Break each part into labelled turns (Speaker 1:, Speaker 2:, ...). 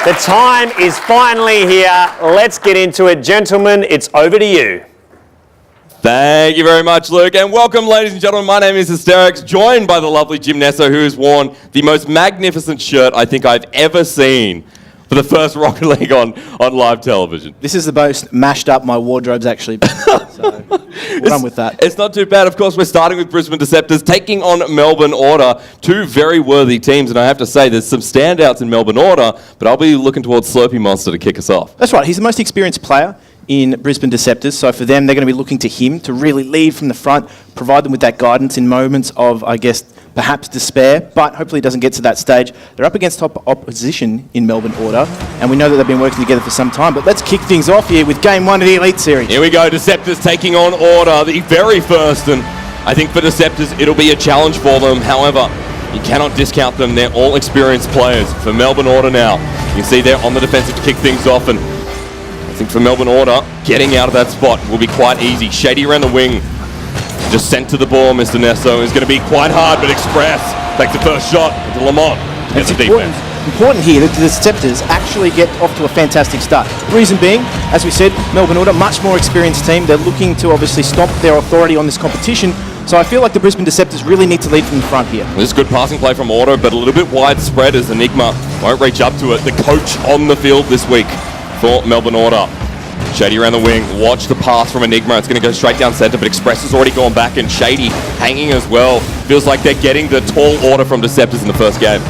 Speaker 1: The time is finally here. Let's get into it. Gentlemen, it's over to you.
Speaker 2: Thank you very much, Luke, and welcome, ladies and gentlemen. My name is Hysterics, joined by the lovely Jim Nesso, who has worn the most magnificent shirt I think I've ever seen for the first Rocket League on live television.
Speaker 3: This is the most mashed up my wardrobe's actually been. So we'll run with that.
Speaker 2: It's not too bad. Of course, we're starting with Brisbane Deceptors taking on Melbourne Order, two very worthy teams, and I have to say there's some standouts in Melbourne Order, but I'll be looking towards Slurpee Monster to kick us off.
Speaker 3: That's right. He's the most experienced player in Brisbane Deceptors, so for them, they're going to be looking to him to really lead from the front, provide them with that guidance in moments of, I guess, perhaps despair, but hopefully it doesn't get to that stage. They're up against top opposition in Melbourne Order, and we know that they've been working together for some time, but let's kick things off here with Game 1 of the Elite Series.
Speaker 2: Here we go, Deceptors taking on Order, the very first, and I think for Deceptors, it'll be a challenge for them. However, you cannot discount them. They're all experienced players. For Melbourne Order now, you can see they're on the defensive to kick things off, and I think for Melbourne Order, getting out of that spot will be quite easy. Shady around the wing, just sent to the ball, Mr. Nesso. Is going to be quite hard, but Express takes the first shot into Lamont to get the defense.
Speaker 3: Important here that the Deceptors actually get off to a fantastic start. Reason being, as we said, Melbourne Order, much more experienced team. They're looking to obviously stomp their authority on this competition. So I feel like the Brisbane Deceptors really need to lead from the front here.
Speaker 2: This is good passing play from Order, but a little bit widespread as Enigma won't reach up to it. The coach on the field this week for Melbourne Order. Shady around the wing, watch the pass from Enigma. It's going to go straight down centre, but Express has already gone back, and Shady hanging as well. Feels like they're getting the tall order from Deceptors in the first game.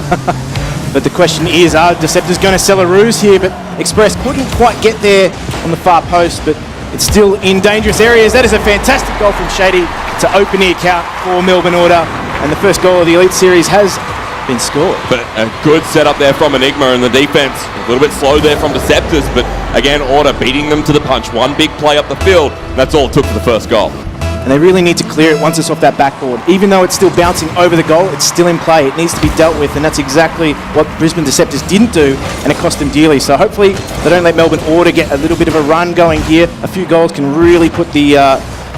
Speaker 3: But the question is, are Deceptors going to sell a ruse here? But Express couldn't quite get there on the far post, but it's still in dangerous areas. That is a fantastic goal from Shady to open the account for Melbourne Order, and the first goal of the Elite Series has been scored.
Speaker 2: But a good setup there from Enigma, and the defense a little bit slow there from Deceptors, but again, Order beating them to the punch. One big play up the field, that's all it took for the first goal.
Speaker 3: And they really need to clear it once it's off that backboard. Even though it's still bouncing over the goal, it's still in play. It needs to be dealt with, and that's exactly what Brisbane Deceptors didn't do, and it cost them dearly. So hopefully they don't let Melbourne Order get a little bit of a run going here. A few goals can really put the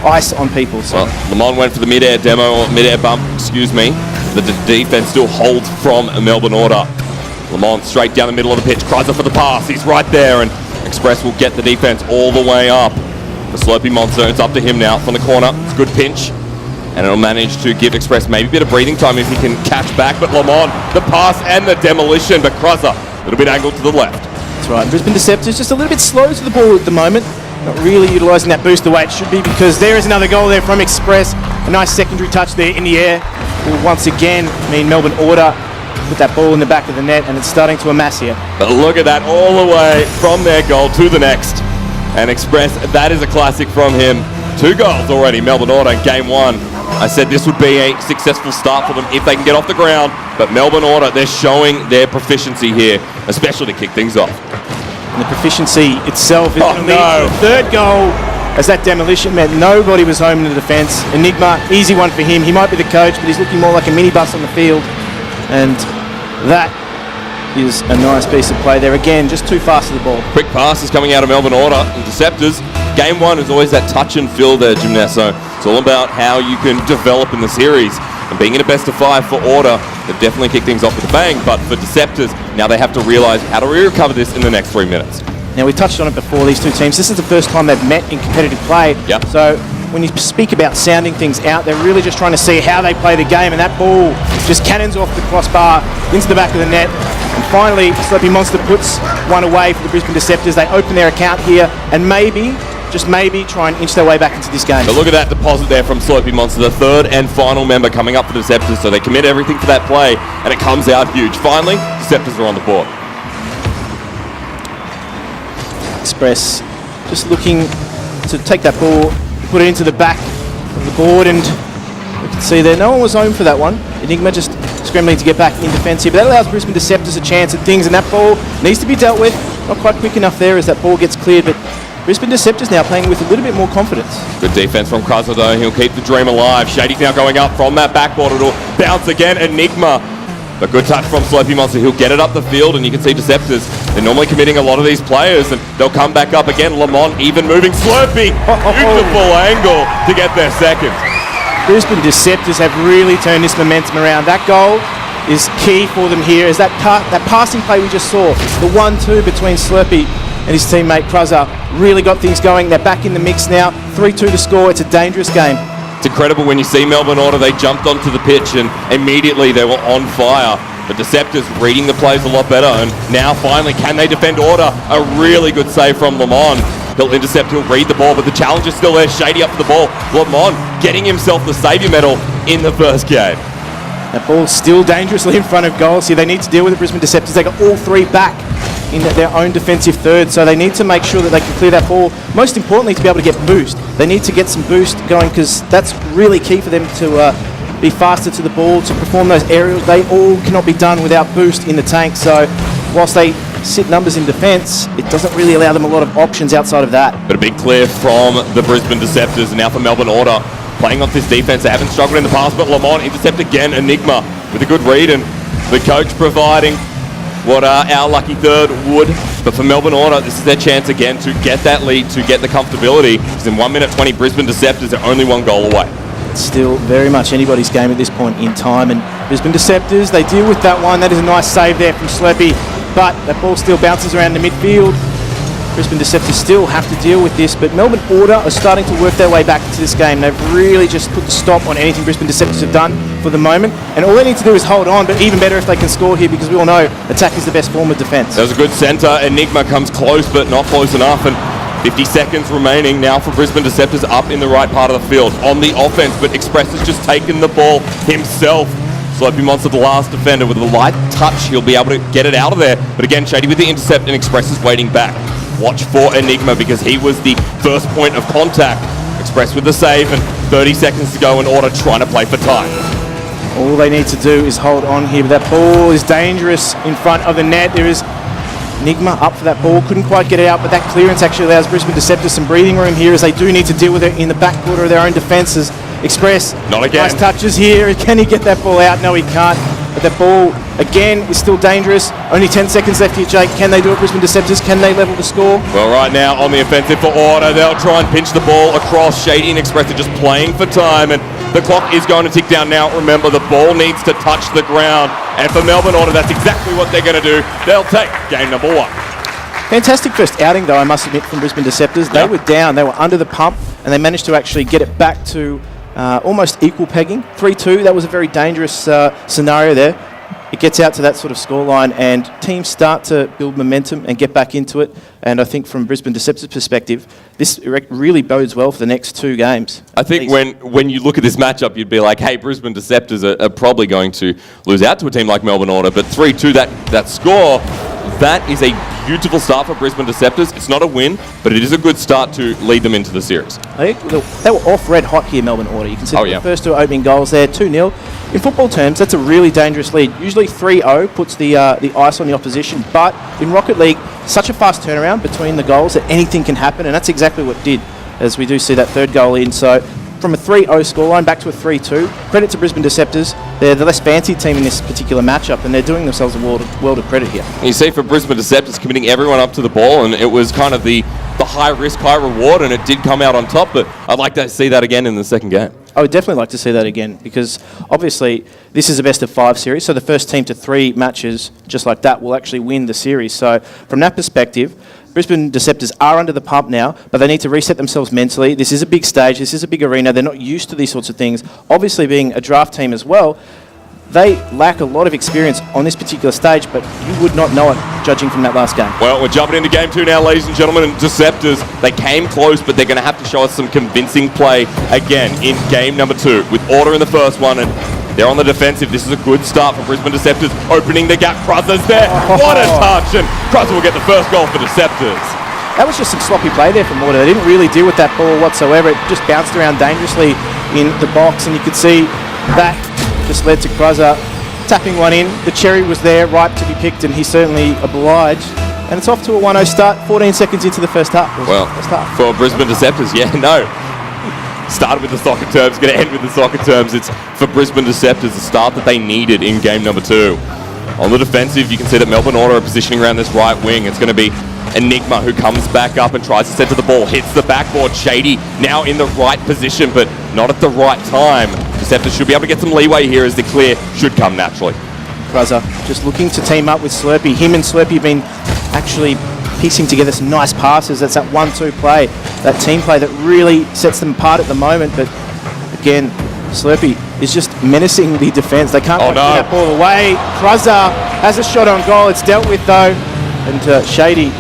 Speaker 3: ice on people. So.
Speaker 2: Well, Lamont went for the mid-air demo, or mid-air bump, excuse me. The defense still holds from Melbourne Order. Lamont straight down the middle of the pitch, cries up for the pass. He's right there, and Express will get the defense all the way up. The Slurpee Monster, it's up to him now from the corner. It's a good pinch, and it'll manage to give Express maybe a bit of breathing time if he can catch back. But Lamont, the pass and the demolition, but Crusher, a little bit angled to the left.
Speaker 3: That's right. Brisbane Deceptors just a little bit slow to the ball at the moment. Not really utilising that boost the way it should be, because there is another goal there from Express. A nice secondary touch there in the air. Will once again mean Melbourne Order put that ball in the back of the net, and it's starting to amass here.
Speaker 2: But look at that, all the way from their goal to the next. And Express, that is a classic from him. 2 goals already, Melbourne Order in Game 1. I said this would be a successful start for them if they can get off the ground. But Melbourne Order, they're showing their proficiency here, especially to kick things off.
Speaker 3: And the proficiency itself is going to lead to a third goal, as that demolition meant nobody was home in the defence. Enigma, easy one for him. He might be the coach, but he's looking more like a minibus on the field. And that is a nice piece of play there. Again, just too fast to the ball.
Speaker 2: Quick passes coming out of Melbourne Order and Deceptors. Game 1 is always that touch and feel there, Jim Nesso. It's all about how you can develop in the series. And being in a best of 5 for Order, they've definitely kicked things off with a bang. But for Deceptors, now they have to realise how to recover this in the next 3 minutes.
Speaker 3: Now, we touched on it before, these two teams. This is the first time they've met in competitive play.
Speaker 2: Yep.
Speaker 3: So when you speak about sounding things out, they're really just trying to see how they play the game, and that ball just cannons off the crossbar into the back of the net. And finally, Slurpee Monster puts one away for the Brisbane Deceptors. They open their account here, and maybe, just maybe, try and inch their way back into this game.
Speaker 2: So look at that deposit there from Slurpee Monster, the third and final member coming up for the Deceptors. So they commit everything for that play, and it comes out huge. Finally, Deceptors are on the board.
Speaker 3: Express just looking to take that ball, put it into the back of the board, and you can see there no one was home for that one. Enigma just scrambling to get back in defence here, but that allows Brisbane Deceptors a chance at things, and that ball needs to be dealt with. Not quite quick enough there as that ball gets cleared, but Brisbane Deceptors now playing with a little bit more confidence.
Speaker 2: Good defense from Crusher though, he'll keep the dream alive. Shady's now going up from that backboard, it'll bounce again, Enigma. But good touch from Slurpee Monster, he'll get it up the field, and you can see Deceptors, they're normally committing a lot of these players, and they'll come back up again. Lamont even moving, Slurpee, beautiful angle to get their second.
Speaker 3: Brisbane Deceptors have really turned this momentum around. That goal is key for them here. Is that passing play we just saw, the 1-2 between Slurpee and his teammate Kruzza, really got things going. They're back in the mix now. 3-2 to score. It's a dangerous game.
Speaker 2: It's incredible when you see Melbourne Order, they jumped onto the pitch and immediately they were on fire. But Deceptors reading the plays a lot better, and now finally can they defend Order? A really good save from Lamont. He'll intercept, he'll read the ball, but the challenge is still there. Shady up for the ball. Lamont getting himself the saviour medal in the first game.
Speaker 3: That ball's still dangerously in front of goal. See, they need to deal with the Brisbane Deceptors. They got all three back in their own defensive third, so they need to make sure that they can clear that ball. Most importantly, to be able to get boost. They need to get some boost going, because that's really key for them to be faster to the ball, to perform those aerials. They all cannot be done without boost in the tank, so whilst they sit numbers in defence, it doesn't really allow them a lot of options outside of that.
Speaker 2: But a big clear from the Brisbane Deceptors, and now for Melbourne Order. Playing off this defense, they haven't struggled in the past, but Lamont intercept again. Enigma with a good read, and the coach providing what our lucky third would. But for Melbourne Order, this is their chance again to get that lead, to get the comfortability. Because in 1 minute 20, Brisbane Deceptors are only 1 goal away.
Speaker 3: It's still very much anybody's game at this point in time, and Brisbane Deceptors, they deal with that one. That is a nice save there from Slurpee, but that ball still bounces around the midfield. Brisbane Deceptors still have to deal with this, but Melbourne Order are starting to work their way back into this game. They've really just put the stop on anything Brisbane Deceptors have done for the moment, and all they need to do is hold on, but even better if they can score here, because we all know attack is the best form of defence.
Speaker 2: There's a good centre. Enigma comes close, but not close enough, and 50 seconds remaining now for Brisbane Deceptors up in the right part of the field on the offense, but Express has just taken the ball himself. Slurpee Monster, the last defender, with a light touch, he'll be able to get it out of there. But again, Shady with the intercept, and Express is waiting back. Watch for Enigma, because he was the first point of contact. Express with the save, and 30 seconds to go in Order trying to play for time.
Speaker 3: All they need to do is hold on here, but that ball is dangerous in front of the net. There is Enigma up for that ball, couldn't quite get it out, but that clearance actually allows Brisbane Deceptors some breathing room here, as they do need to deal with it in the back quarter of their own defences. Express,
Speaker 2: not again.
Speaker 3: Nice touches here. Can he get that ball out? No, he can't. But that ball, again, is still dangerous. Only 10 seconds left here, Jake. Can they do it, Brisbane Deceptors? Can they level the score?
Speaker 2: Well, right now, on the offensive for Order, they'll try and pinch the ball across. Shady and Express are just playing for time, and the clock is going to tick down now. Remember, the ball needs to touch the ground, and for Melbourne Order, that's exactly what they're going to do. They'll take game number 1.
Speaker 3: Fantastic first outing, though, I must admit, from Brisbane Deceptors. They were down, they were under the pump, and they managed to actually get it back to almost equal pegging. 3-2, that was a very dangerous scenario there. It gets out to that sort of scoreline, and teams start to build momentum and get back into it. And I think from Brisbane Deceptors' perspective, this really bodes well for the next 2 games.
Speaker 2: I think when you look at this matchup, you'd be like, hey, Brisbane Deceptors are probably going to lose out to a team like Melbourne Order, but 3-2, that score, that is a beautiful start for Brisbane Deceptors. It's not a win, but it is a good start to lead them into the series.
Speaker 3: They were off red hot here, Melbourne Order. You can see the first 2 opening goals there, 2-0. In football terms, that's a really dangerous lead. Usually 3-0 puts the ice on the opposition, but in Rocket League, such a fast turnaround between the goals that anything can happen, and that's exactly what did, as we do see that 3rd goal in. So from a 3-0 scoreline back to a 3-2, credit to Brisbane Deceptors. They're the less fancy team in this particular matchup, and they're doing themselves a world of credit here.
Speaker 2: You see, for Brisbane Deceptors, committing everyone up to the ball, and it was kind of the high risk, high reward, and it did come out on top, but I'd like to see that again in the second game.
Speaker 3: I would definitely like to see that again, because obviously this is a best of 5 series, so the first team to 3 matches just like that will actually win the series. So from that perspective, Brisbane Deceptors are under the pump now, but they need to reset themselves mentally. This is a big stage, this is a big arena, they're not used to these sorts of things. Obviously being a draft team as well, they lack a lot of experience on this particular stage, but you would not know it judging from that last game.
Speaker 2: Well, we're jumping into game 2 now, ladies and gentlemen, and Deceptors, they came close, but they're going to have to show us some convincing play again in game number 2, with Order in the first one, and they're on the defensive. This is a good start for Brisbane Deceptors, opening the gap. Kruzza's there. What a touch, and Kruzza will get the first goal for Deceptors.
Speaker 3: That was just some sloppy play there from Order. They didn't really deal with that ball whatsoever. It just bounced around dangerously in the box, and you could see that just led to Kruzza tapping one in. The cherry was there, ripe to be picked, and he certainly obliged. And it's off to a 1-0 start, 14 seconds into the first half.
Speaker 2: Well, for Brisbane Deceptors, started with the soccer terms, going to end with the soccer terms. It's for Brisbane Deceptors, the start that they needed in game number 2. On the defensive, you can see that Melbourne Order are positioning around this right wing. It's going to be Enigma who comes back up and tries to center the ball, hits the backboard. Shady now in the right position, but not at the right time. Deceptors should be able to get some leeway here, as the clear should come naturally.
Speaker 3: Kruzza just looking to team up with Slurpee. Him and Slurpee have been actually piecing together some nice passes. That's that 1-2 play, that team play that really sets them apart at the moment. But again, Slurpee is just menacing the defense. They can't get that ball away. Kruzza has a shot on goal. It's dealt with though. And Shady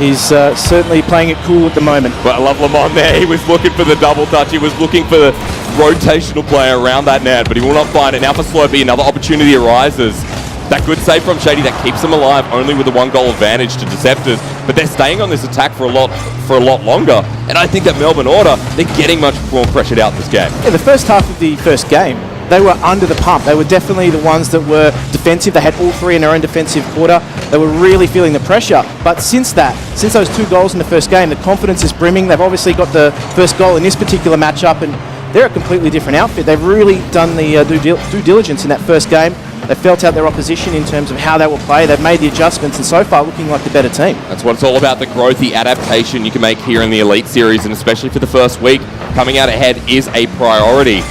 Speaker 3: is certainly playing it cool at the moment.
Speaker 2: But I love Lamont there. He was looking for the double touch. He was looking for the rotational play around that net, but he will not find it. Now for Slurpee, another opportunity arises. That good save from Shady that keeps them alive, only with a 1-goal advantage to Deceptors. But they're staying on this attack for a lot longer. And I think that Melbourne Order, they're getting much more pressured out this game.
Speaker 3: Yeah, the first half of the first game, they were under the pump. They were definitely the ones that were defensive. They had all three in their own defensive quarter. They were really feeling the pressure. But since those 2 goals in the first game, the confidence is brimming. They've obviously got the first goal in this particular matchup, and they're a completely different outfit. They've really done the due diligence in that first game. They felt out their opposition in terms of how they will play. They've made the adjustments, and so far looking like the better team.
Speaker 2: That's what it's all about, the growth, the adaptation you can make here in the Elite Series, and especially for the first week, coming out ahead is a priority.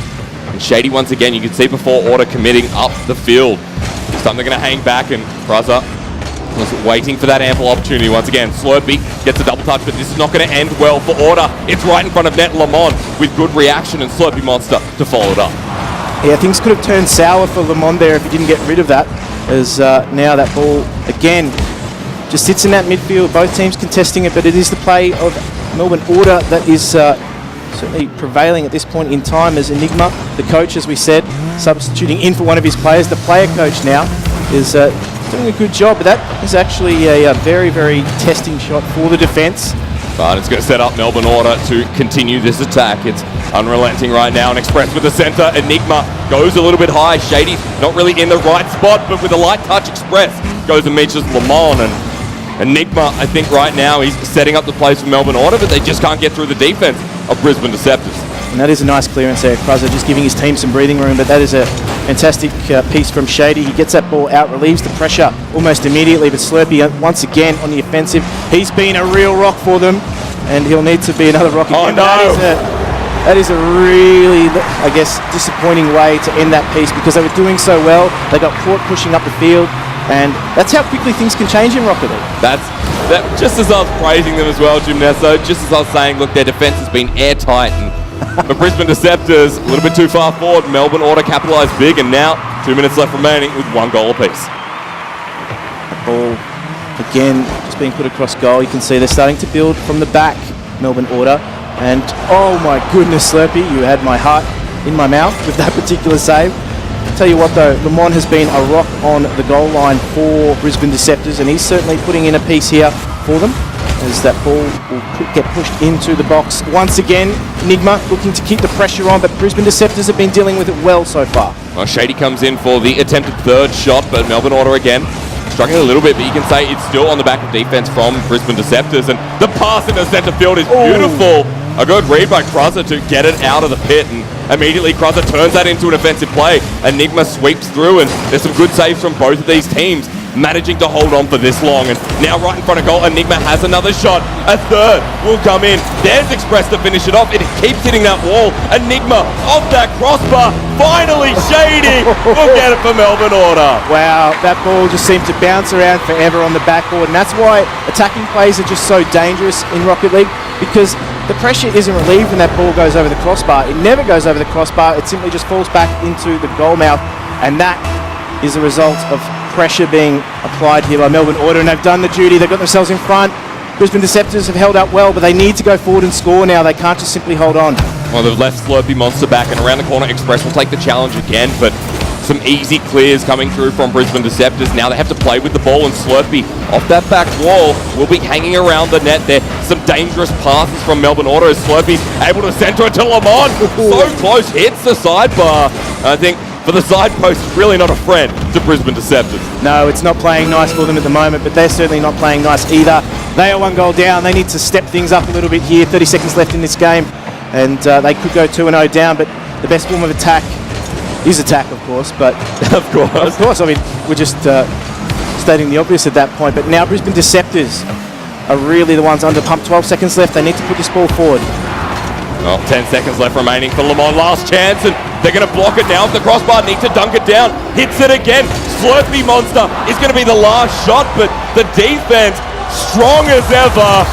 Speaker 2: And Shady, once again, you can see before Order committing up the field. This time they're going to hang back, and Kruzza was waiting for that ample opportunity. Once again, Slurpee gets a double touch, but this is not going to end well for Order. It's right in front of net. Lamont with good reaction, and Slurpee Monster to follow it up.
Speaker 3: Yeah, things could have turned sour for Lamont there if he didn't get rid of that, as now that ball, again, just sits in that midfield. Both teams contesting it, but it is the play of Melbourne Order that is certainly prevailing at this point in time, as Enigma, the coach, as we said, substituting in for one of his players. The player coach now is doing a good job, but that is actually a very, very testing shot for the defence.
Speaker 2: But it's going to set up Melbourne Order to continue this attack. It's unrelenting right now, and Express with the centre. Enigma goes a little bit high. Shady's not really in the right spot, but with a light touch, Express goes and meets Lamont. And Enigma, I think right now, he's setting up the plays for Melbourne Order, but they just can't get through the defence of Brisbane Deceptors.
Speaker 3: And that is a nice clearance there, Kruzza, just giving his team some breathing room, but that is a fantastic piece from Shady. He gets that ball out, relieves the pressure almost immediately, but Slurpee once again on the offensive. He's been a real rock for them, and he'll need to be another rock again.
Speaker 2: Oh no!
Speaker 3: That is a really, I guess, disappointing way to end that piece, because they were doing so well. They got caught pushing up the field, and that's how quickly things can change in Rocket League.
Speaker 2: That just as I was praising them as well, Gymnesto, just as I was saying, look, their defence has been airtight, and the Brisbane Deceptors a little bit too far forward. Melbourne Order capitalised big, and now 2 minutes left remaining with 1 goal apiece.
Speaker 3: Ball again just being put across goal. You can see they're starting to build from the back, Melbourne Order, and oh my goodness, Slurpee, you had my heart in my mouth with that particular save. I'll tell you what though, Lamont has been a rock on the goal line for Brisbane Deceptors, and he's certainly putting in a piece here for them, as that ball will get pushed into the box. Once again, Enigma looking to keep the pressure on, but Brisbane Deceptors have been dealing with it well so far.
Speaker 2: Well, Shady comes in for the attempted third shot, but Melbourne Order again struggling a little bit, but you can say it's still on the back of defence from Brisbane Deceptors, and the pass in the centre field is beautiful. A good read by Kruzza to get it out of the pit, and immediately Kruzza turns that into an offensive play. Enigma sweeps through, and there's some good saves from both of these teams, managing to hold on for this long. And now right in front of goal, Enigma has another shot. A third will come in. There's Express to finish it off. It keeps hitting that wall. Enigma off that crossbar. Finally, Shady will get it for Melbourne Order.
Speaker 3: Wow, that ball just seemed to bounce around forever on the backboard, and that's why attacking plays are just so dangerous in Rocket League, because the pressure isn't relieved when that ball goes over the crossbar. It never goes over the crossbar. It simply just falls back into the goal mouth, and that is a result of pressure being applied here by Melbourne Order, and they've done the duty. They've got themselves in front. Brisbane Deceptors have held up well, but they need to go forward and score now. They can't just simply hold on.
Speaker 2: Well, they've left Slurpee Monster back, and around the corner, Express will take the challenge again, but some easy clears coming through from Brisbane Deceptors. Now they have to play with the ball, and Slurpee off that back wall will be hanging around the net there. Some dangerous passes from Melbourne Order as Slurpee's able to centre it to Lamont. So close, hits the sidebar. I think for the side post, it's really not a friend to Brisbane Deceptors.
Speaker 3: No, it's not playing nice for them at the moment, but they're certainly not playing nice either. They are 1 goal down. They need to step things up a little bit here. 30 seconds left in this game, and they could go 2-0 down, but the best form of attack is attack, of course, but
Speaker 2: Of course.
Speaker 3: I mean, we're just stating the obvious at that point, but now Brisbane Deceptors are really the ones under pump. 12 seconds left. They need to put this ball forward.
Speaker 2: Well, 10 seconds left remaining for Lamont. Last chance, and they're going to block it now. If the crossbar needs to dunk it down, hits it again. Slurpee Monster is going to be the last shot, but the defense strong as ever.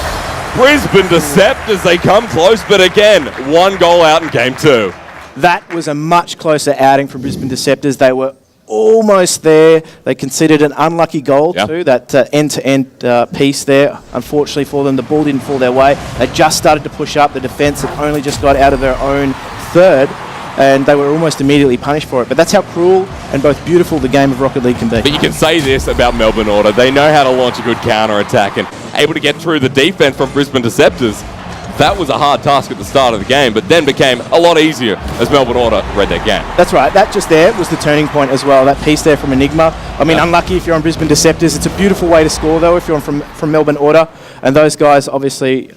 Speaker 2: Brisbane Deceptors, they come close, but again, 1 goal out in game 2.
Speaker 3: That was a much closer outing from Brisbane Deceptors. They were almost there. They conceded an unlucky goal too, that end-to-end piece there. Unfortunately for them, the ball didn't fall their way. They just started to push up. The defence had only just got out of their own third, and they were almost immediately punished for it. But that's how cruel and both beautiful the game of Rocket League can be.
Speaker 2: But you can say this about Melbourne Order. They know how to launch a good counter-attack and able to get through the defense from Brisbane Deceptors. That was a hard task at the start of the game, but then became a lot easier as Melbourne Order read that game.
Speaker 3: That's right. That just there was the turning point as well. That piece there from Enigma. I mean, unlucky if you're on Brisbane Deceptors. It's a beautiful way to score, though, if you're on from Melbourne Order. And those guys, obviously,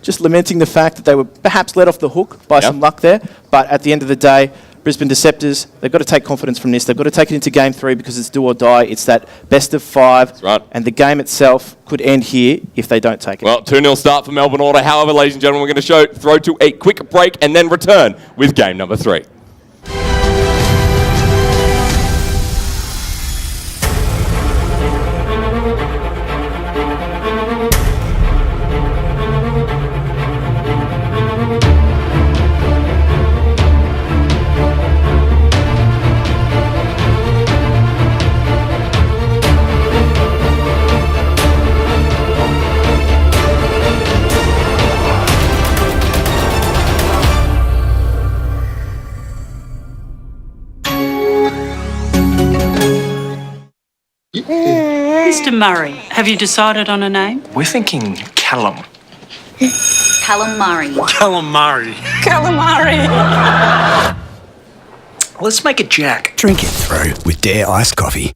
Speaker 3: just lamenting the fact that they were perhaps let off the hook by some luck there. But at the end of the day, Brisbane Deceptors, they've got to take confidence from this. They've got to take it into Game 3 because it's do or die. It's that best of 5.
Speaker 2: That's right.
Speaker 3: And the game itself could end here if they don't take it.
Speaker 2: Well, 2-0 start for Melbourne Order. However, ladies and gentlemen, we're going to throw to a quick break and then return with game number 3.
Speaker 4: Mr. Murray, have you decided on a name?
Speaker 5: We're thinking Callum.
Speaker 6: Calamari.
Speaker 5: Calamari.
Speaker 6: Calamari.
Speaker 5: Let's make it Jack.
Speaker 7: Drink it through with Dare Iced Coffee.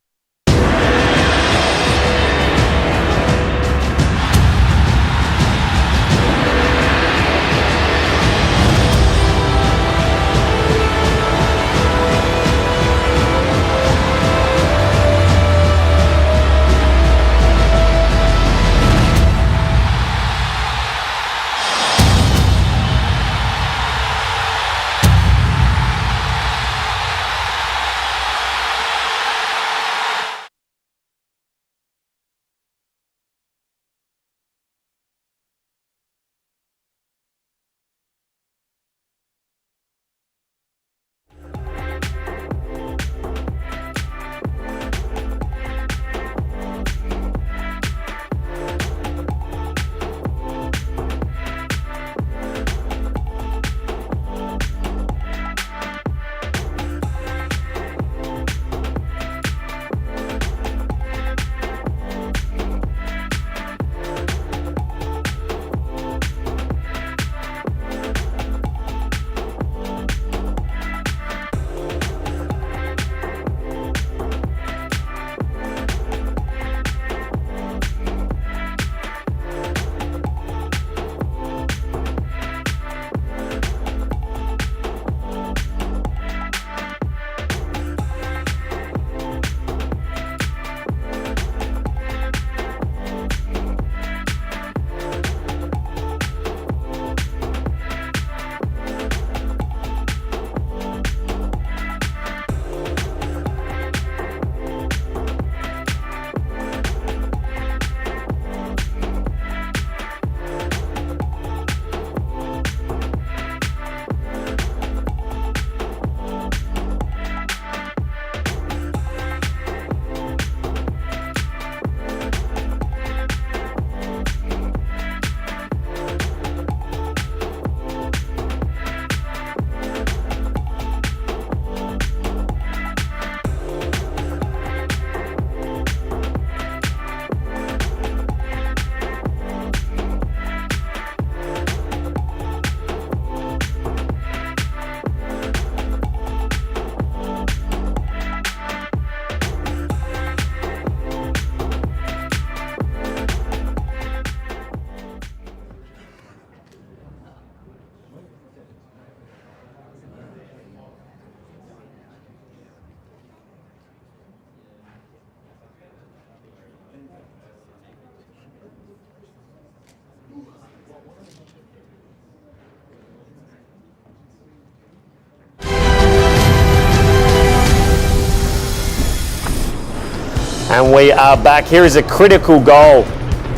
Speaker 1: we are back. Here is a critical goal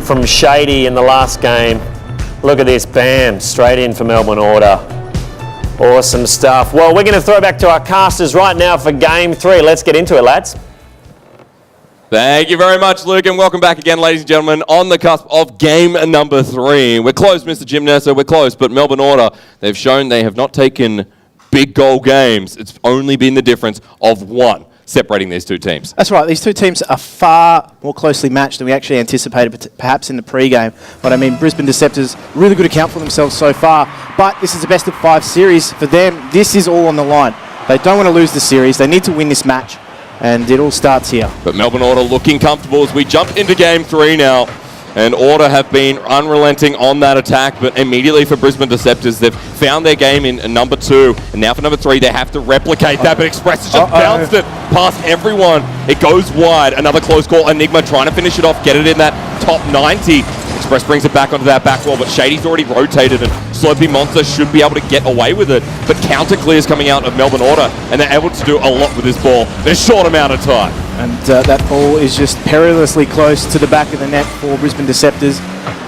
Speaker 1: from Shady in the last game. Look at this, bam, straight in for Melbourne Order. Awesome stuff. Well, we're going to throw back to our casters right now for Game 3. Let's get into it, lads.
Speaker 2: Thank you very much, Luke, and welcome back again, ladies and gentlemen, on the cusp of game number 3. We're close, Mr. Jim Nesser, we're close, but Melbourne Order, they've shown they have not taken big goal games. It's only been the difference of one separating these two teams.
Speaker 3: That's right. These two teams are far more closely matched than we actually anticipated, perhaps in the pre-game. But I mean, Brisbane Deceptors, really good account for themselves so far. But this is a best-of-5 series. For them, this is all on the line. They don't want to lose the series. They need to win this match. And it all starts here.
Speaker 2: But Melbourne Order looking comfortable as we jump into Game 3 now. And Order have been unrelenting on that attack, but immediately for Brisbane Deceptors, they've found their game in number 2. And now for number 3, they have to replicate that, but Express has just bounced it past everyone. It goes wide. Another close call. Enigma trying to finish it off, get it in that top 90. Express brings it back onto that back wall, but Shady's already rotated, and Slopey Monster should be able to get away with it. But counter clears coming out of Melbourne Order, and they're able to do a lot with this ball in a short amount of time.
Speaker 3: And that ball is just perilously close to the back of the net for Brisbane Deceptors.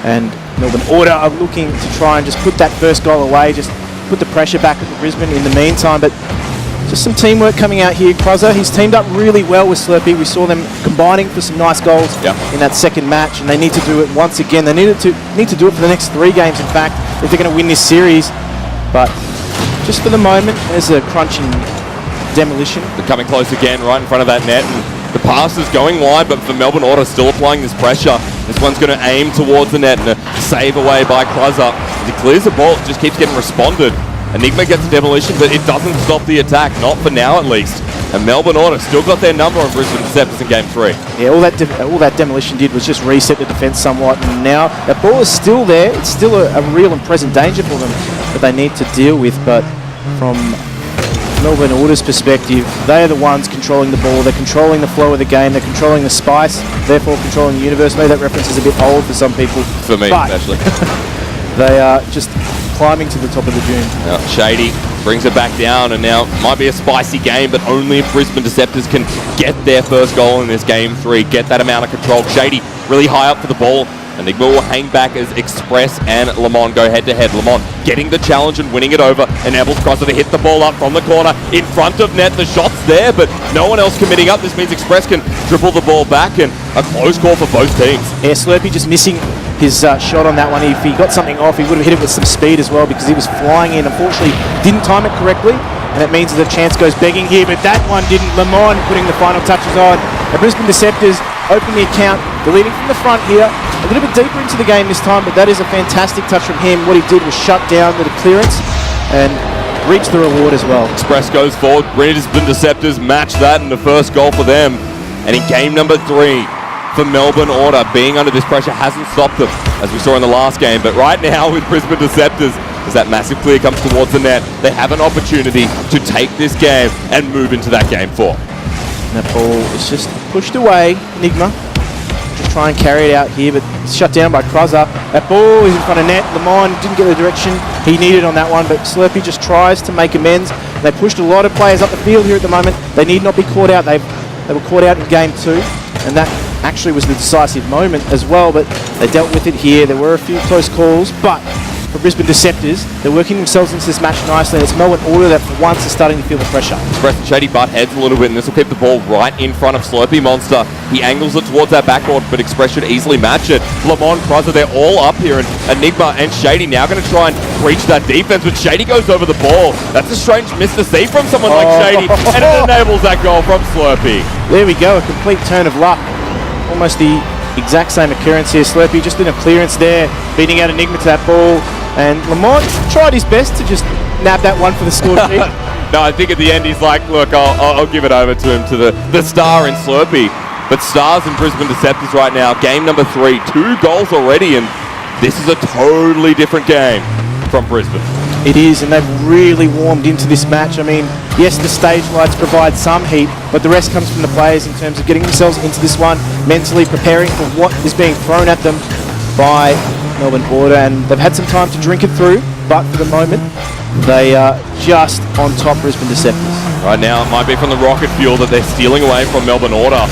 Speaker 3: And Melbourne Order are looking to try and just put that first goal away, just put the pressure back at Brisbane in the meantime. But just some teamwork coming out here. Cruzzer, he's teamed up really well with Slurpee. We saw them combining for some nice goals in that second match, and they need to do it once again. They need to do it for the next 3 games, in fact, if they're going to win this series. But just for the moment, there's a crunching demolition.
Speaker 2: They're coming close again, right in front of that net. And the pass is going wide, but for Melbourne Order, still applying this pressure. This one's going to aim towards the net, and a save away by Cruzzer. As he clears the ball, it just keeps getting responded. Enigma gets a demolition, but it doesn't stop the attack, not for now at least. And Melbourne Order still got their number on Brisbane Deceptors in Game 3.
Speaker 3: Yeah, all that demolition did was just reset the defence somewhat, and now that ball is still there. It's still a real and present danger for them that they need to deal with. But from Melbourne Order's perspective, they are the ones controlling the ball. They're controlling the flow of the game. They're controlling the spice, therefore controlling the universe. Maybe that reference is a bit old for some people.
Speaker 2: For me, especially.
Speaker 3: They are just climbing to the top of the dune.
Speaker 2: Now, Shady brings it back down, and now might be a spicy game, but only if Brisbane Deceptors can get their first goal in this Game 3, get that amount of control. Shady really high up for the ball. Enigma will hang back as Express and Lamont go head-to-head. Lamont getting the challenge and winning it over, enables Crosser to hit the ball up from the corner in front of net. The shot's there, but no one else committing up. This means Express can dribble the ball back, and a close call for both teams.
Speaker 3: Yeah, Slurpee just missing his shot on that one. If he got something off, he would have hit it with some speed as well, because he was flying in. Unfortunately, didn't time it correctly, and it means that the chance goes begging here, but that one didn't. Lamont putting the final touches on. The Brisbane Deceptors open the account. They're leading from the front here. A little bit deeper into the game this time, but that is a fantastic touch from him. What he did was shut down the clearance and reach the reward as well.
Speaker 2: Express goes forward. Brisbane Deceptors match that in the first goal for them. And in game number 3, for Melbourne Order, being under this pressure hasn't stopped them, as we saw in the last game. But right now with Brisbane Deceptors, as that massive clear comes towards the net, they have an opportunity to take this game and move into that Game 4.
Speaker 3: And that ball is just pushed away. Enigma just try and carry it out here, but it's shut down by Cruzzer. That ball is in front of net. Lamont didn't get the direction he needed on that one, but Slurpee just tries to make amends. They pushed a lot of players up the field here at the moment. They need not be caught out. They were caught out in Game 2, and that actually was the decisive moment as well, but they dealt with it here. There were a few close calls, but for Brisbane Deceptors, they're working themselves into this match nicely, and it's Melbourne Order that for once is starting to feel the pressure.
Speaker 2: Express and Shady butt heads a little bit, and this will keep the ball right in front of Slurpee Monster. He angles it towards that backboard, but Express should easily match it. Lamont, Cruzzer, they're all up here, and Enigma and Shady now going to try and breach that defense, but Shady goes over the ball. That's a strange miss to see from someone like Shady, and it enables that goal from Slurpee.
Speaker 3: There we go, a complete turn of luck. Almost the exact same occurrence here. Slurpee just in a clearance there, beating out Enigma to that ball. And Lamont tried his best to just nab that one for the score sheet.
Speaker 2: No, I think at the end he's like, look, I'll give it over to him, to the star in Slurpee. But Stars and Brisbane Deceptors right now, game number 3, 2 goals already, and this is a totally different game from Brisbane.
Speaker 3: It is, and they've really warmed into this match. I mean, yes, the stage lights provide some heat, but the rest comes from the players in terms of getting themselves into this one, mentally preparing for what is being thrown at them by Melbourne Order, and they've had some time to drink it through, but for the moment, they are just on top Brisbane Deceptors.
Speaker 2: Right now, it might be from the rocket fuel that they're stealing away from Melbourne Order.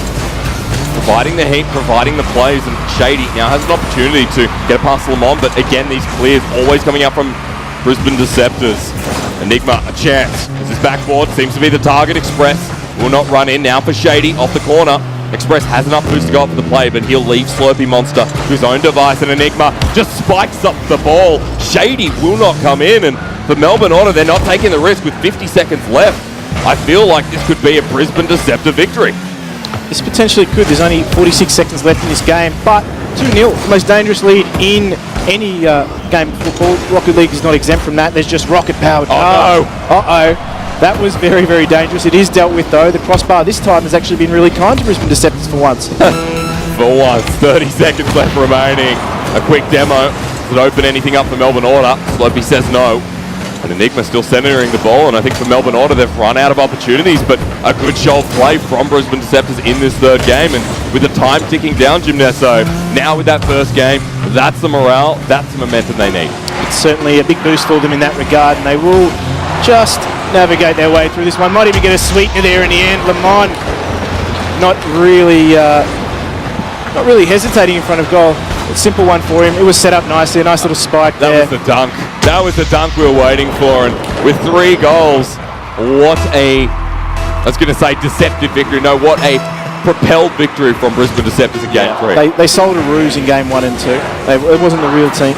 Speaker 2: providing the heat, providing the plays, and Shady now has an opportunity to get past Lamont, but again, these clears always coming out from Brisbane Deceptors. Enigma, a chance, as his backboard seems to be the target. Express will not run in now for Shady off the corner. Express has enough boost to go up for the play, but he'll leave Slurpee Monster to his own device, and Enigma just spikes up the ball. Shady will not come in, and for Melbourne Order, they're not taking the risk with 50 seconds left. I feel like this could be a Brisbane Deceptor victory.
Speaker 3: This potentially could. There's only 46 seconds left in this game, but 2-0, most dangerous lead in any game of football. Rocket League is not exempt from that. There's just rocket powered.
Speaker 2: Oh, no.
Speaker 3: Uh-oh. That was very, very dangerous. It is dealt with, though. The crossbar this time has actually been really kind to Brisbane Deceptors for once.
Speaker 2: For once, 30 seconds left remaining. A quick demo. Does it open anything up for Melbourne Order? Slopey says no. And Enigma still centering the ball, and I think for Melbourne Order, they've run out of opportunities, but a good show of play from Brisbane Deceptors in this third game, and with the time ticking down, Gimnesso, now with that first game, that's the morale, that's the momentum they need.
Speaker 3: It's certainly a big boost for them in that regard, and they will just navigate their way through this one. Might even get a sweetener there in the end. Lamont not really hesitating in front of goal. A simple one for him. It was set up nicely, a nice little spike there.
Speaker 2: That was the dunk. That was the dunk we were waiting for, and with 3 goals, what a, I was going to say deceptive victory. No, what a propelled victory from Brisbane Deceptors in Game 3.
Speaker 3: They sold a ruse in Game 1 and 2. It wasn't the real team.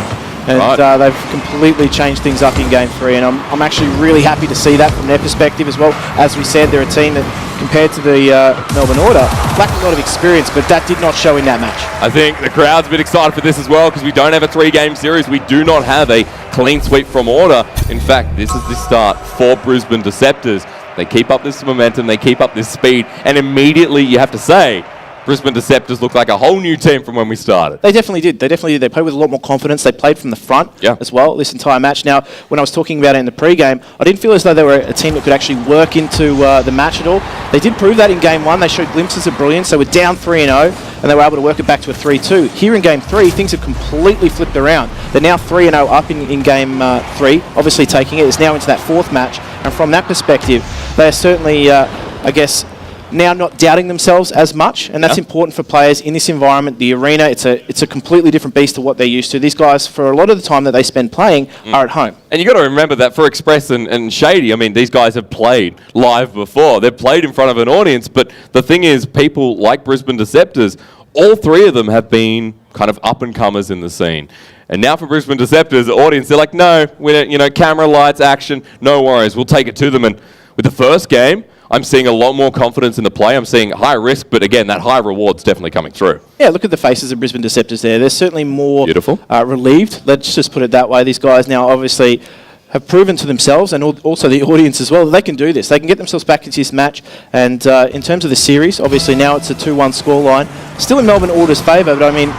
Speaker 3: And they've completely changed things up in Game 3, and I'm actually really happy to see that from their perspective as well. As we said, they're a team that, compared to the Melbourne Order, lacked a lot of experience, but that did not show in that match.
Speaker 2: I think the crowd's a bit excited for this as well, because we don't have a 3-game series. We do not have a clean sweep from Order. In fact, this is the start for Brisbane Deceptors. They keep up this momentum, they keep up this speed, and immediately you have to say, Brisbane Deceptors look like a whole new team from when we started.
Speaker 3: They definitely did. They played with a lot more confidence. They played from the front as well this entire match. Now, when I was talking about it in the pre-game, I didn't feel as though they were a team that could actually work into the match at all. They did prove that in Game 1. They showed glimpses of brilliance. They were down 3-0, and they were able to work it back to a 3-2. Here in Game 3, things have completely flipped around. They're now 3-0 up in Game 3, obviously taking it. It's now into that 4th match, and from that perspective, they are certainly, I guess, now not doubting themselves as much, and that's important for players in this environment. The arena, it's a completely different beast to what they're used to. These guys, for a lot of the time that they spend playing, are at home.
Speaker 2: And you got to remember that for Express and Shady, I mean, these guys have played live before. They've played in front of an audience, but the thing is, people like Brisbane Deceptors, all 3 of them have been kind of up-and-comers in the scene. And now for Brisbane Deceptors, the audience, they're like, no, we don't, camera, lights, action, no worries, we'll take it to them. And with the first game, I'm seeing a lot more confidence in the play. I'm seeing high risk, but again, that high reward's definitely coming through.
Speaker 3: Yeah, look at the faces of Brisbane Deceptors there. They're certainly more relieved. Let's just put it that way. These guys now obviously have proven to themselves and also the audience as well that they can do this. They can get themselves back into this match. And in terms of the series, obviously now it's a 2-1 scoreline. Still in Melbourne Order's favour, but I mean,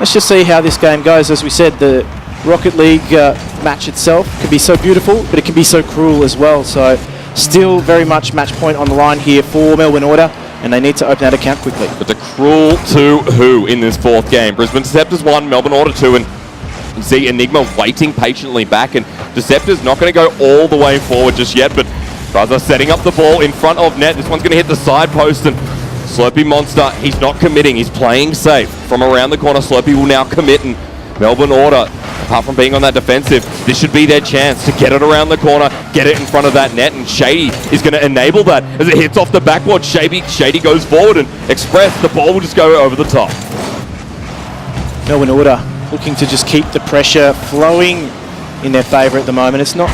Speaker 3: let's just see how this game goes. As we said, the Rocket League match itself can be so beautiful, but it can be so cruel as well. So still very much match point on the line here for Melbourne Order, and they need to open that account quickly.
Speaker 2: But the cruel to who in this 4th game? Brisbane Deceptors 1, Melbourne Order 2, and you see Enigma waiting patiently back, and Deceptors not going to go all the way forward just yet, but guys are setting up the ball in front of net. This one's going to hit the side post, and Slurpee Monster, he's not committing. He's playing safe. From around the corner, Slurpee will now commit, and Melbourne Order, apart from being on that defensive, this should be their chance to get it around the corner, get it in front of that net, and Shady is going to enable that. As it hits off the backboard, Shady goes forward, and Express, the ball will just go over the top.
Speaker 3: Melbourne Order looking to just keep the pressure flowing in their favour at the moment. It's not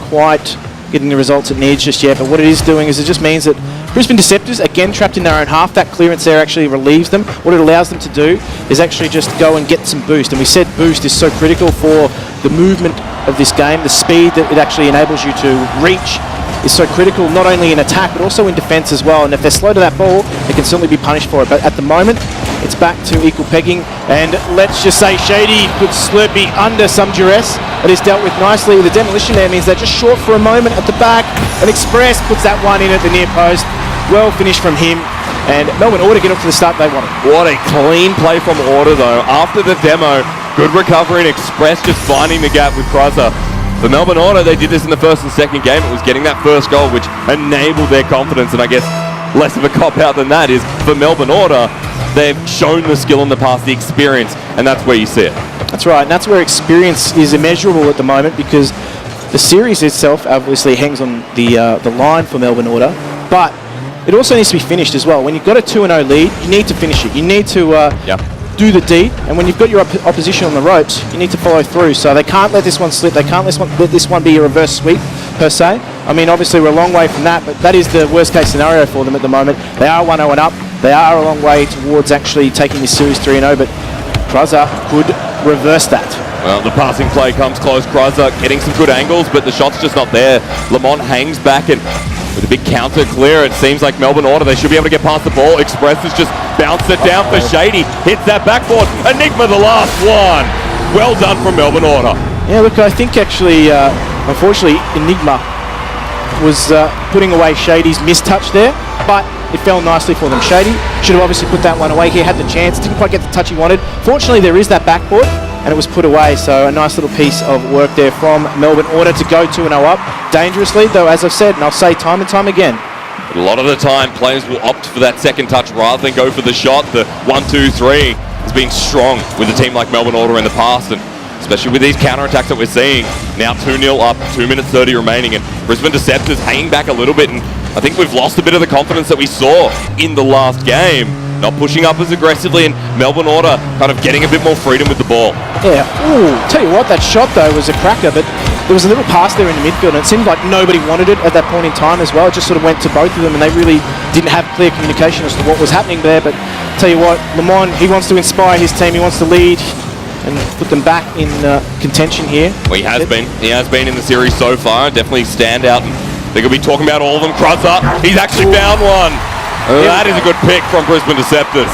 Speaker 3: quite getting the results it needs just yet, but what it is doing is it just means that Brisbane Deceptors, again trapped in their own half, that clearance there actually relieves them. What it allows them to do is actually just go and get some boost, and we said boost is so critical for the movement of this game. The speed that it actually enables you to reach is so critical, not only in attack but also in defence as well, and if they're slow to that ball, they can certainly be punished for it. But at the moment, it's back to equal pegging, and let's just say Shady puts Slurpee under some duress. It is dealt with nicely. The demolition there means they're just short for a moment at the back, and Express puts that one in at the near post. Well finished from him, and Melbourne Order get up to the start they wanted.
Speaker 2: What a clean play from Order though. After the demo, good recovery, and Express just finding the gap with Crusher. For Melbourne Order, they did this in the first and second game. It was getting that first goal, which enabled their confidence, and I guess less of a cop-out than that is for Melbourne Order. they've shown the skill in the past, the experience, and that's where you see it.
Speaker 3: That's right, and that's where experience is immeasurable at the moment, because the series itself obviously hangs on the line for Melbourne Order, but it also needs to be finished as well. When you've got a 2-0 lead, you need to finish it. You need to do the deed, and when you've got your opposition on the ropes, you need to follow through. So they can't let this one slip. They can't let this one be a reverse sweep, per se. I mean, obviously we're a long way from that, but that is the worst case scenario for them at the moment. They are 1-0 and up. They are a long way towards actually taking this series 3-0, but Kruzza could reverse that.
Speaker 2: Well, the passing play comes close. Kruzza getting some good angles, but the shot's just not there. Lamont hangs back, and with a big counter clear, it seems like Melbourne Order, they should be able to get past the ball. Express has just bounced it down for Shady. Hits that backboard. Enigma, the last one. Well done from Melbourne Order.
Speaker 3: Yeah, look, I think actually, unfortunately, Enigma was putting away Shady's mistouch there, but it fell nicely for them. Shady should have obviously put that one away. He had the chance, didn't quite get the touch he wanted. Fortunately, there is that backboard, and it was put away, so a nice little piece of work there from Melbourne Order to go 2-0 up. Dangerously, though, as I've said, and I'll say time and time again.
Speaker 2: A lot of the time, players will opt for that second touch rather than go for the shot. The 1-2-3 has been strong with a team like Melbourne Order in the past, and especially with these counter-attacks that we're seeing. Now 2-0 up, 2 minutes 30 remaining, and Brisbane Deceptors hanging back a little bit, and I think we've lost a bit of the confidence that we saw in the last game. Not pushing up as aggressively, and Melbourne Order kind of getting a bit more freedom with the ball.
Speaker 3: Yeah, ooh, tell you what, that shot though was a cracker, but there was a little pass there in the midfield, and it seemed like nobody wanted it at that point in time as well. It just sort of went to both of them, and they really didn't have clear communication as to what was happening there. But tell you what, Lamont, he wants to inspire his team, he wants to lead and put them back in contention here.
Speaker 2: Well, he has been. He has been in the series so far. Definitely stand out. And they're going to be talking about all of them. Kruzza, he's actually found one. That is a good pick from Brisbane Deceptors.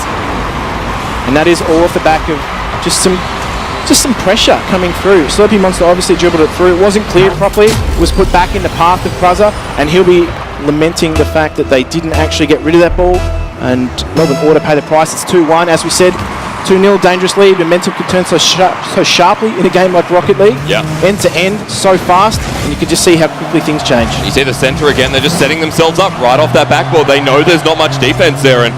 Speaker 3: And that is all off the back of just some pressure coming through. Slurpee Monster obviously dribbled it through. It wasn't cleared properly. It was put back in the path of Kruzza, and he'll be lamenting the fact that they didn't actually get rid of that ball. And Melbourne Order pay the price. It's 2-1, as we said. 2-0, dangerous lead. Momentum could turn so sharply in a game like Rocket League.
Speaker 2: Yeah.
Speaker 3: End to end, so fast, and you could just see how quickly things change.
Speaker 2: You see the centre again. They're just setting themselves up right off that backboard. They know there's not much defence there, and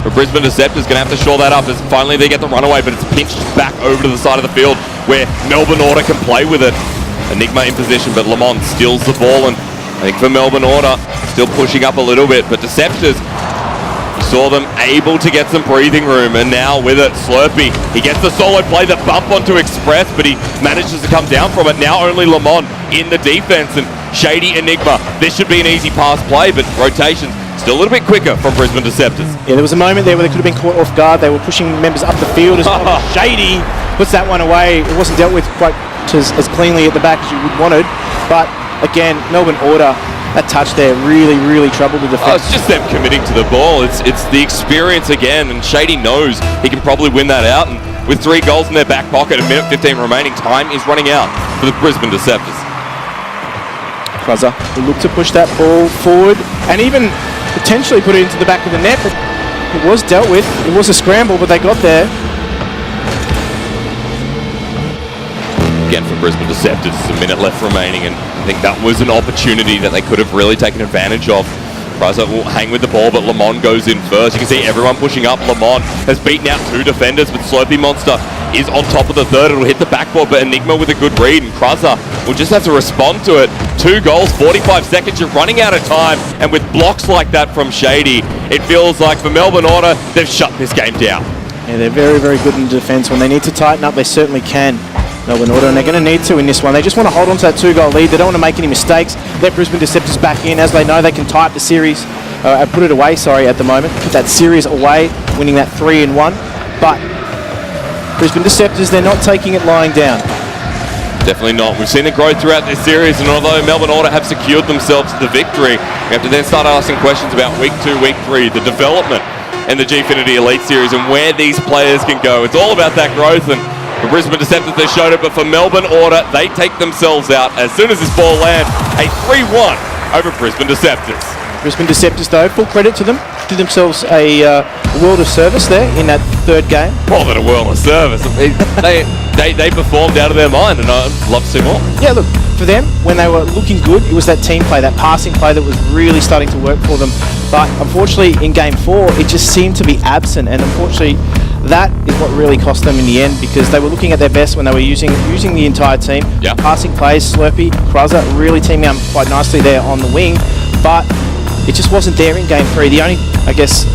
Speaker 2: the Brisbane Deceptors going to have to shore that up as finally they get the runaway, but it's pinched back over to the side of the field where Melbourne Order can play with it. Enigma in position, but Lamont steals the ball, and I think for Melbourne Order, still pushing up a little bit, but Deceptors, you saw them able to get some breathing room, and now with it, Slurpee, he gets the solo play, the bump onto Express, but he manages to come down from it. Now only Lamont in the defense, and Shady, Enigma, this should be an easy pass play, but rotations still a little bit quicker from Brisbane Deceptors.
Speaker 3: Yeah, there was a moment there where they could have been caught off guard. They were pushing members up the field as well. Shady puts that one away. It wasn't dealt with quite as cleanly at the back as you would wanted, but again, Melbourne Order, that touch there really, really troubled the defence.
Speaker 2: Oh, it's just them committing to the ball. It's the experience again, and Shady knows he can probably win that out. And with 3 goals in their back pocket, a minute 15 remaining, time is running out for the Brisbane Deceptors.
Speaker 3: Kruzza will look to push that ball forward and even potentially put it into the back of the net, but it was dealt with. It was a scramble, but they got there.
Speaker 2: Again for Brisbane Deceptors, a minute left remaining, and I think that was an opportunity that they could have really taken advantage of. Kruzza will hang with the ball, but Lamont goes in first. You can see everyone pushing up. Lamont has beaten out 2 defenders, but Slurpee Monster is on top of the third. It'll hit the backboard, but Enigma with a good read, and Kruzza will just have to respond to it. 2 goals, 45 seconds, you're running out of time, and with blocks like that from Shady, it feels like for Melbourne Order, they've shut this game down.
Speaker 3: Yeah, they're very, very good in defence. When they need to tighten up, they certainly can. Melbourne Order, and they're going to need to in this one. They just want to hold on to that 2-goal lead. They don't want to make any mistakes. Let Brisbane Deceptors back in, as they know they can tie up the series, put it away, at the moment. Put that series away, winning that 3-1. But Brisbane Deceptors, they're not taking it lying down.
Speaker 2: Definitely not. We've seen the growth throughout this series, and although Melbourne Order have secured themselves the victory, we have to then start asking questions about week 2, week 3, the development in the Gfinity Elite Series and where these players can go. It's all about that growth, and for Brisbane Deceptors, they showed it, but for Melbourne Order, they take themselves out as soon as this ball lands. A 3-1 over Brisbane Deceptors.
Speaker 3: Brisbane Deceptors, though, full credit to them. Did themselves a world of service there in that third game.
Speaker 2: More than a world of service. I mean, they performed out of their mind, and I'd love to see more.
Speaker 3: Yeah, look, for them, when they were looking good, it was that team play, that passing play that was really starting to work for them. But unfortunately, in Game 4, it just seemed to be absent, and unfortunately, that is what really cost them in the end, because they were looking at their best when they were using the entire team.
Speaker 2: Yeah.
Speaker 3: Passing plays, Slurpee, Kruzza really teaming up quite nicely there on the wing, but it just wasn't there in Game 3. The only, I guess,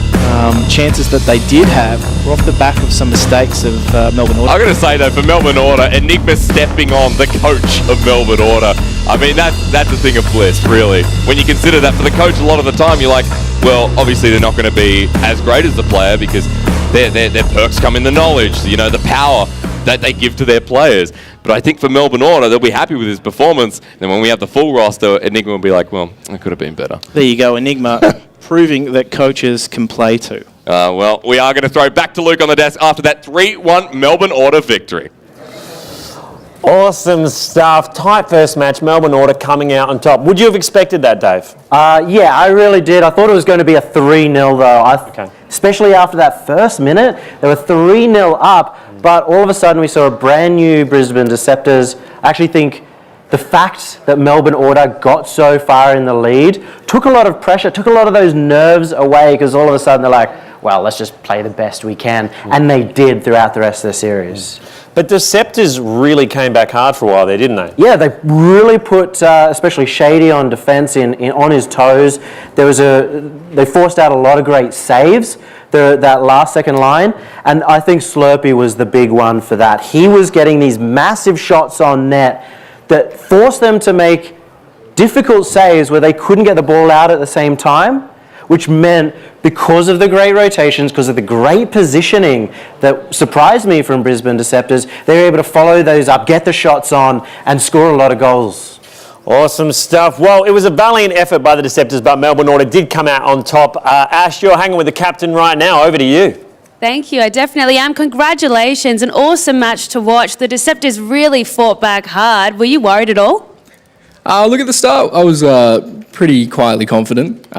Speaker 3: chances that they did have were off the back of some mistakes of Melbourne Order.
Speaker 2: I'm going to say, though, for Melbourne Order, Enigma stepping on the coach of Melbourne Order. I mean, that's a thing of bliss, really. When you consider that for the coach, a lot of the time, you're like, well, obviously they're not going to be as great as the player because their perks come in the knowledge, you know, the power that they give to their players. But I think for Melbourne Order, they'll be happy with his performance. Then when we have the full roster, Enigma will be like, well, it could have been better.
Speaker 3: There you go, Enigma proving that coaches can play too.
Speaker 2: Well, we are going to throw back to Luke on the desk after that 3-1 Melbourne Order victory.
Speaker 1: Awesome stuff. Tight first match, Melbourne Order coming out on top. Would you have expected that, Dave?
Speaker 6: Yeah, I really did. I thought it was going to be a 3-0 though.
Speaker 1: Okay.
Speaker 6: Especially after that first minute, they were 3-0 up, but all of a sudden we saw a brand new Brisbane Deceptors. I actually think the fact that Melbourne Order got so far in the lead took a lot of pressure, took a lot of those nerves away, because all of a sudden they're like, well, let's just play the best we can. And they did throughout the rest of the series.
Speaker 1: But Deceptors really came back hard for a while there, didn't they?
Speaker 6: Yeah, they really put, especially Shady on defence, on his toes. They forced out a lot of great saves, that last second line, and I think Slurpee was the big one for that. He was getting these massive shots on net that forced them to make difficult saves where they couldn't get the ball out at the same time, which meant because of the great rotations, because of the great positioning that surprised me from Brisbane Deceptors, they were able to follow those up, get the shots on, and score a lot of goals.
Speaker 1: Awesome stuff. Well, it was a valiant effort by the Deceptors, but Melbourne Order did come out on top. Ash, you're hanging with the captain right now. Over to you.
Speaker 8: Thank you. I definitely am. Congratulations. An awesome match to watch. The Deceptors really fought back hard. Were you worried at all?
Speaker 9: Look at the start. I was pretty quietly confident.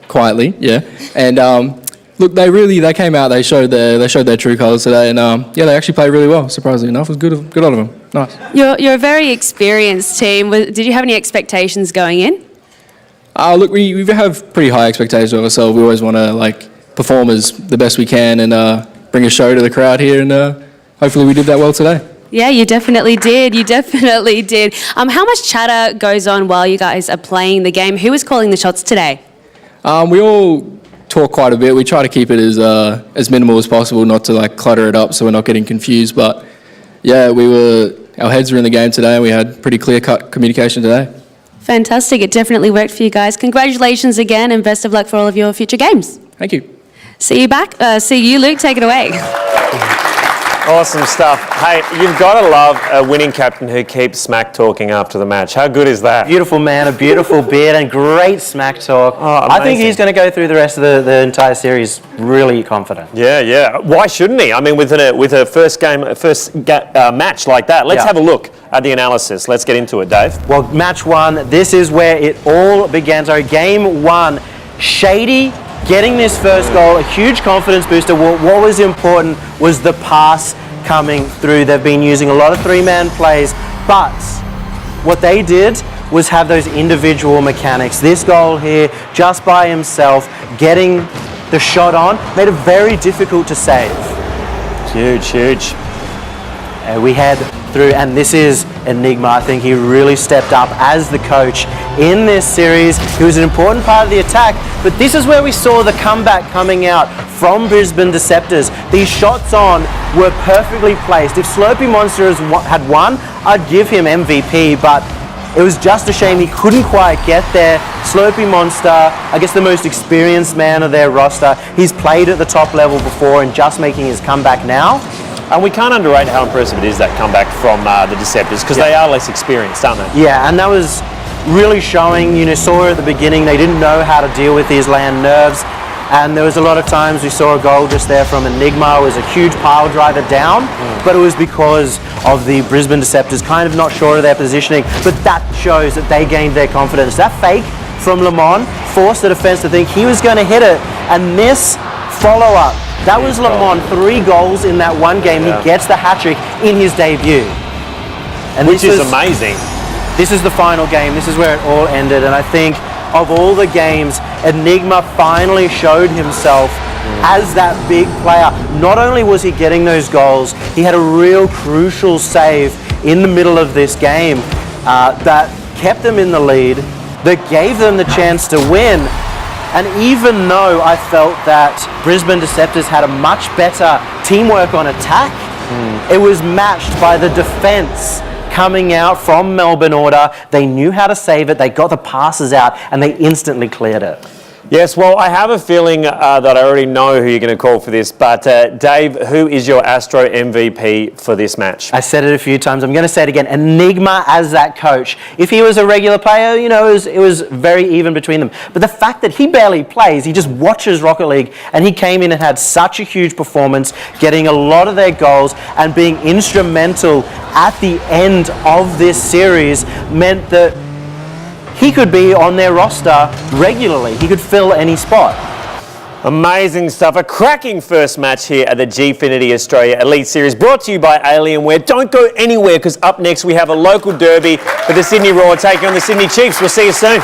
Speaker 9: Quietly, yeah. And look, they came out. They showed their true colours today, and yeah, they actually played really well. Surprisingly enough, it was good out of them. Nice.
Speaker 8: You're a very experienced team. Did you have any expectations going in?
Speaker 9: Look, we have pretty high expectations of ourselves. We always want to perform as the best we can and bring a show to the crowd here, and hopefully we did that well today.
Speaker 8: Yeah, you definitely did. You definitely did. How much chatter goes on while you guys are playing the game? Who was calling the shots today?
Speaker 9: We all talk quite a bit. We try to keep it as minimal as possible, not to clutter it up so we're not getting confused. But yeah, our heads were in the game today, and we had pretty clear-cut communication today.
Speaker 8: Fantastic. It definitely worked for you guys. Congratulations again, and best of luck for all of your future games.
Speaker 9: Thank you.
Speaker 8: See you, Luke. Take it away.
Speaker 1: Awesome stuff. Hey, you've got to love a winning captain who keeps smack talking after the match. How good is that?
Speaker 6: Beautiful man, a beautiful beard, and great smack talk.
Speaker 1: Oh,
Speaker 6: I think he's going to go through the rest of the entire series really confident.
Speaker 1: Yeah. Why shouldn't he? I mean, with a first match like that, let's have a look at the analysis. Let's get into it, Dave.
Speaker 6: Well, match one, this is where it all began. Sorry, game one, Shady getting this first goal, a huge confidence booster. What was important was the pass coming through. They've been using a lot of three-man plays, but what they did was have those individual mechanics. This goal here, just by himself, getting the shot on, made it very difficult to save.
Speaker 1: Huge.
Speaker 6: We head through, and this is Enigma. I think he really stepped up as the coach in this series. He was an important part of the attack, but this is where we saw the comeback coming out from Brisbane Deceptors. These shots on were perfectly placed. If Slurpee Monster had won, I'd give him MVP, but it was just a shame he couldn't quite get there. Slurpee Monster, I guess the most experienced man of their roster. He's played at the top level before and just making his comeback now.
Speaker 1: And we can't underrate how impressive it is, that comeback from the Deceptors, because they are less experienced, aren't they?
Speaker 6: Yeah, and that was really showing. Saw at the beginning, they didn't know how to deal with these land nerves. And there was a lot of times we saw a goal just there from Enigma. It was a huge pile driver down, but it was because of the Brisbane Deceptors kind of not sure of their positioning. But that shows that they gained their confidence. That fake from Lamont forced the defense to think he was going to hit it. And this follow-up, that was Lamont, 3 goals in that one game. He gets the hat-trick in his debut. And
Speaker 1: Which is amazing.
Speaker 6: This is the final game. This is where it all ended. And I think of all the games, Enigma finally showed himself as that big player. Not only was he getting those goals, he had a real crucial save in the middle of this game that kept them in the lead, that gave them the chance to win. And even though I felt that Brisbane Deceptors had a much better teamwork on attack, it was matched by the defense coming out from Melbourne Order. They knew how to save it, they got the passes out, and they instantly cleared it.
Speaker 1: Yes, well, I have a feeling that I already know who you're going to call for this, but Dave, who is your Astro MVP for this match?
Speaker 6: I said it a few times, I'm going to say it again, Enigma as that coach. If he was a regular player, you know, it was very even between them. But the fact that he barely plays, he just watches Rocket League, and he came in and had such a huge performance, getting a lot of their goals and being instrumental at the end of this series, meant that he could be on their roster regularly. He could fill any spot.
Speaker 1: Amazing stuff. A cracking first match here at the Gfinity Australia Elite Series, brought to you by Alienware. Don't go anywhere, because up next we have a local derby for the Sydney Roar taking on the Sydney Chiefs. We'll see you soon.